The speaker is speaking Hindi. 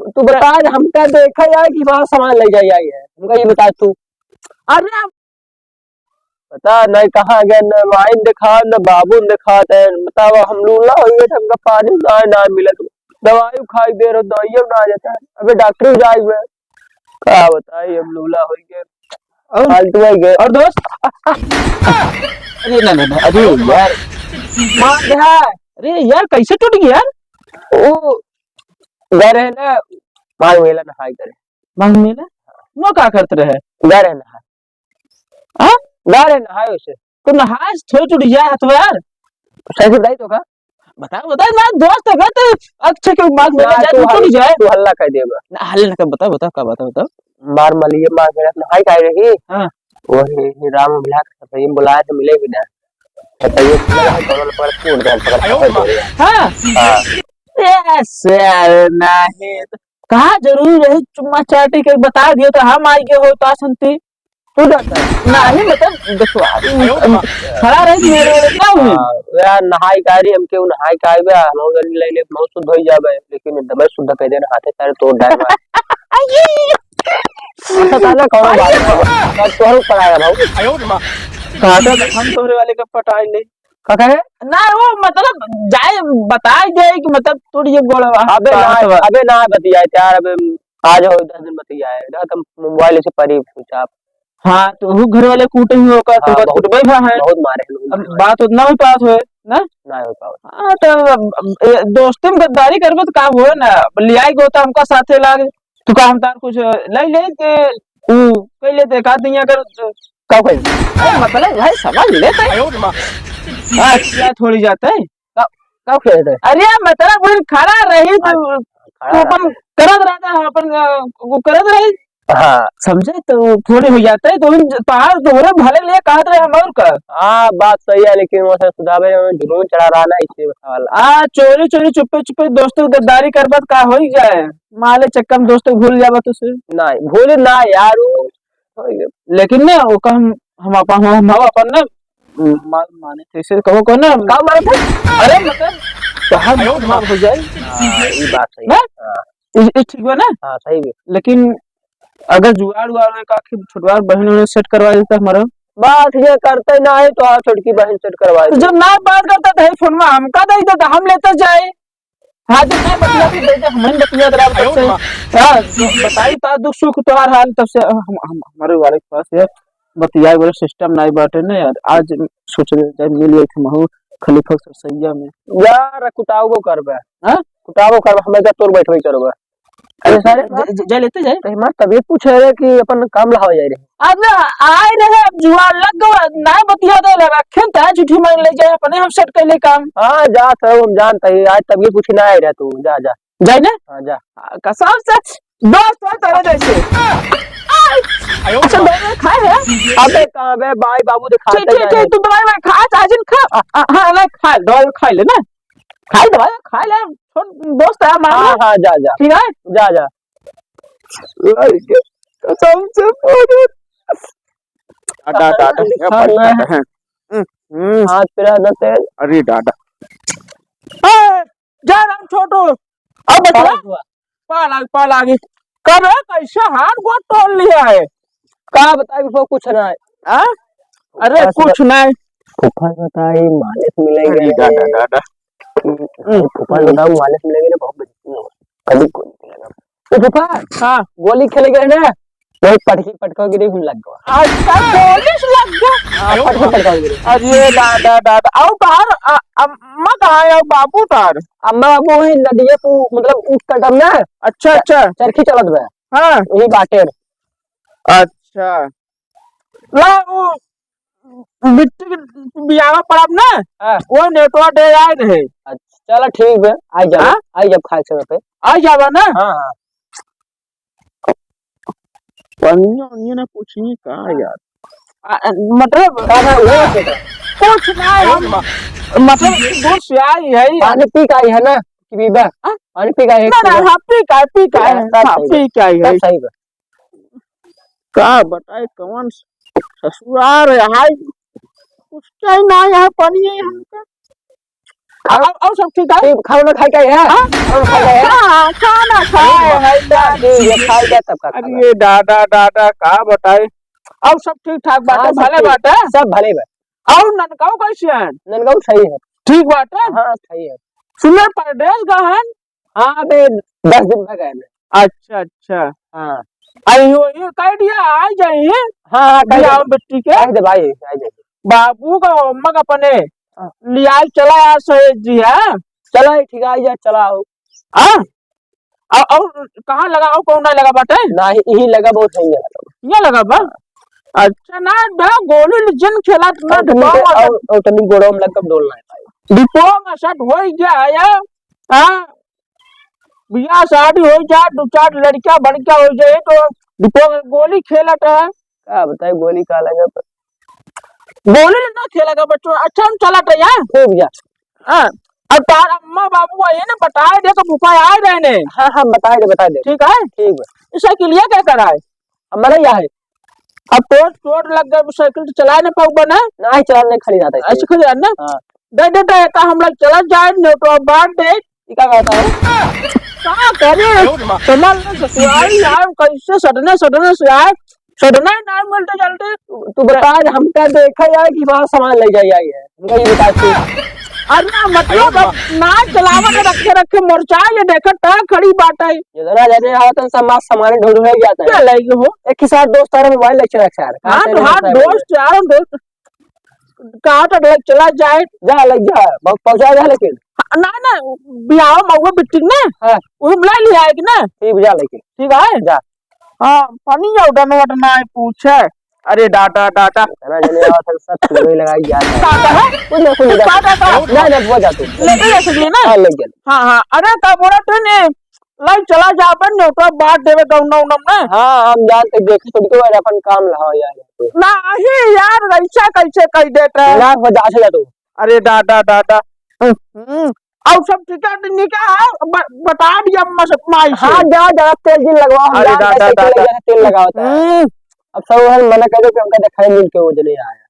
तू बता हमका देखा यार कि वहाँ सामान ले जाई आई है, हमका ये बता तू। अरे पता नहीं कहाँ गए, न वाइन दिखा न बाबू दिखा, बताओ हम लूला हो गए, हमका पानी ना मिला, तू दवाई खाई दे रहे दवाइयों ना आ जाता है, अबे डॉक्टर जाए हुए क्या बताई, हम लूला हो गए फालतू हो गए। और दोस्त अरे ना अरे यार मार दे है। अरे यार कैसे टूट गया यार? वो गए रहे ना मार मेला नहाई करे, मांग मेला वो क्या करते रहे? गए रहे नहाए, हाँ गए रहे नहाए उसे, तो नहाज थोड़ी टूट गया हाथ यार। सही से बताई तो का बता मैं दोस्त है तो अच्छे के मांग मेला जाए तो नहीं जाए तू हल्ला कर देगा ना हल्ले ना कर। बता का बता मार मलिए मार मेरा नहाई खाई रही। हाँ वो राम मिला सही बुलाया तो मिले भी ना, बताइए कौन पर कूद गया पकड़। हाँ ऐसे नहीं तो कहा जरूरी रही चुम्मा चाटी के बता दियो तो हम आई गए हो तो संती तू जाता है नहीं मतलब देखो खड़ा रही मेरे वाले क्या हुई यार नहाई कारी हम के नहाई काई बे हम गन ले ले बहुत शुद्ध हो जाबे, लेकिन दबे शुद्ध कह देना हाथे सारे तोड़ डाल मार ऐसा ताला कौन बात तोहर पड़ाया भाऊ काटा हम तोहरे वाले का पटाई ले का कहे ना वो मतलब जाए बता दे कि मतलब थोड़ी ये गोल अबे ना बतिया यार, अबे आज हो 10 दिन बतिया है ना, तुम मोबाइल से परी पूछा। हाँ तो वो घर वाले कूटे ही होगा तो हाँ, कुटबई भा है बहुत मारे अब बात उतना भी पास हुए ना ना हो पाओ। हाँ तो दोस्ती में गद्दारी करबो तो काम हुए ना लियाई गो तो हमका साथे लाग तू का हम तार कुछ ले ले के कह लेते का दिया कर का कोई मतलब भाई समझ लेते हाँ क्या थोड़ी जाता है का खेलते अरे मतलब वो खड़ा रही तो अपन करत रहता है अपन वो करत रही हाँ समझे तो थोड़ी हो जाता है तो पहाड़ दोहरे भले लिए कहा रहे हम और का हाँ बात सही है, लेकिन वो सर सुधाबे जरूर चढ़ा रहा ना इसे वाला चोरी चोरी चुपे चुपे दोस्तों गद्दारी करबत का हो ही जाए माले चक्कम दोस्तों भूल जाबत उसे नहीं भूल ना यार लेकिन ना वो का हम अपन ना माने थे इसे कहो को ना का मारे थे अरे मतलब कहा हो जाए ये बात सही ना है ठीक है ना हाँ सही है। लेकिन अगर जुगाड़ उगाड़ का छुटवा बहन ने सेट करवा देता हमारा बात ये करते ना है तो आप छोटकी बहन सेट करवा तो जब ना बात करता था फोन में हमका दे देता हम लेते जाए हाँ जब मैं बतिया भी दे हम बतिया दे तब से हाँ बताई ता दुख सुख तोहार हाल तब से हमारे वाले के पास है बतिया वाला सिस्टम नहीं बाटे ना यार आज सोच रहे जब मिल गई थी महू खलीफा सैया में यार कुटाओ को करबे हां कुटाओ करबे हमें जा तोर बैठबे करबे अरे सारे जा लेते जाए हमार तबीयत पूछे रहे कि अपन काम लहाव जाए रहे अब आए रहे अब जुआ लग गया ना बतिया दे रखे ता झूठी मान ले जाए अपने हम सेट कर ले काम हाँ जा सब हम जानते हैं, आज तबीयत पूछे ना आए रहा तू जा जा जाए ना हाँ जा कसम से दोस्त है तेरे जैसे अच्छा दवाई खाए है अबे कहाँ बे भाई बाबू दिखाते ठीक ठीक तू दवाई में खा चाजिन खा हाँ ना खा दवाई खा ले ना खाई दवाई खा ले दोस्त है मान हाँ हाँ जा जा ठीक है जा जा कसम से हाथ पेरा न तेल अरे डाडा जा राम छोटू अब बता पाल आगे कब है कैसे हाथ गोट तोड़ लिया है कहा बताए उसको कुछ ना है आ? अरे कुछ नहीं फूफा बताए मालिश मिलेंगे डाडा फूफा बताओ मालिश मिलेंगे ना बहुत बचती हो कभी कोई नहीं लगा फूफा हाँ गोली खेले गए ना वही पटका गिरे भी लग गया आज तक गोली लग गया पटका गिरे अरे डाडा आओ बाहर अम्मा कहाँ है बाबू तार अम्मा बाबू ही नदिया को मतलब ऊट कटम ना अच्छा चरखी चलत बे हाँ वही बाटे अच्छा ला वो बिट्टी बियावा पड़ब ना वो नेटवा दे आए रहे अच्छा चलो ठीक है आई जब खाए समय पे आ जावा ना हाँ हाँ पनिया ने पूछी का यार मतलब कुछ नहीं हम मतलब दूर से आई है पानी पी का आई है ना कि बीबा पानी पी का है ना हाँ पी का है सही है का बताए कौन ससुराल है हाय कुछ नहीं ना यहाँ पानी है यहाँ का और सब ठीक है? खाना खा के है? हाँ? खाना खा के है? हाँ, खाना खाए है ये खा के तब का खाना। अरे दादा दादा का बताए और सब ठीक ठाक बात है हाँ, सब भले ठीक। बात है सब भले बा। और ननकाऊ कैसे है ननगाँव सही है। ठीक बात है हाँ सही है। सुने परदेश गहन हाँ अबे 10 दिन में गए मैं। अच्छा अच्छा हाँ आई हो ये कह दिया आ जाइए हाँ हाँ बियाह बेटी के कह दे भाई कह दे। बाबू का होमवर्क अपने हाँ। लिया चला आ सहेज जी है चलो ठीक है जा चला आओ। हाँ और कहाँ लगा और कौन लगा बाटे ना यही लगा बहुत सही लगा। ये लगा बा अच्छा ना बा गोली लिजन खेला ना और तनी गोड़ों में लगकर डोलना है भाई। डिपोंग शट हो गया है हाँ बियाह शादी हो जाए दो चार लड़कियां बड़कियां हो जाए तो डिपोंग गोली खेलत है क्या बताए गोली का लगा गोली ना खेलेगा बच्चों अच्छा हम चला था यार खूब जा। हाँ अब तार अम्मा बाबू ये ना बताए दे तो भूखा आ रहे ने हाँ हाँ बता दे ठीक है ठीक है। इसे के लिए क्या करा है हमारा यहाँ है अब चोट लग गए साइकिल तो चला नहीं पाऊ बना ना ही चलाने खड़ी जाता है। ऐसे खड़े ना हाँ दे दे दे का हम लोग चला जाए नहीं तो अब बात दे ये क्या कहता है? कहाँ करे संभाल ले ससुराल यार कैसे सडने से आए सडने ना मिलते जल्दी तू बता हमका देखा यार कि वहाँ सामान ले जाई आई है हमका ये बता तू। अरे मतलब अब ना चलावा के रखे मोर्चा ये देखा टा खड़ी बात है ये जरा जाने आवत समाज सामान ढूंढ रह जाता क्या है। लगी हो एक के साथ दोस्त तारा मोबाइल लेक्चर रखा है। हाँ हाँ दोस्त यार दोस्त कहाँ तक लग चला जाए जा लग जा पहुंचा जा लेकिन ना ना बियाह महुआ बिट्टी ने हाँ वो बुला लिया है कि ना ठीक जा लेकिन ठीक है जा। हाँ पानी उठना वटना है पूछे अरे डाटा डाटा जरा जाने आवत सब लोग लगाई जा डाटा है कुछ ना ना वो जा तू लेके जा सकली ना हाँ लग गया। हाँ हाँ अरे का बोला तू ने लाइक चला जा बन ने तो बात देवे गौना उनम ना हाँ हम जानते देखे तो को अपन काम लहाओ यार नहीं यार ऐसा कैसे कह देता है ना वजह से जा तू। अरे दादा दादा और सब टिकट निकाल बता दिया माई से हाँ जा जरा तेल जी लगवाओ हम अरे जानते हैं दादा तेल लगाओ होता है। अब सब मना कर दो कि हमका दिखाई मिल के वो जले आया।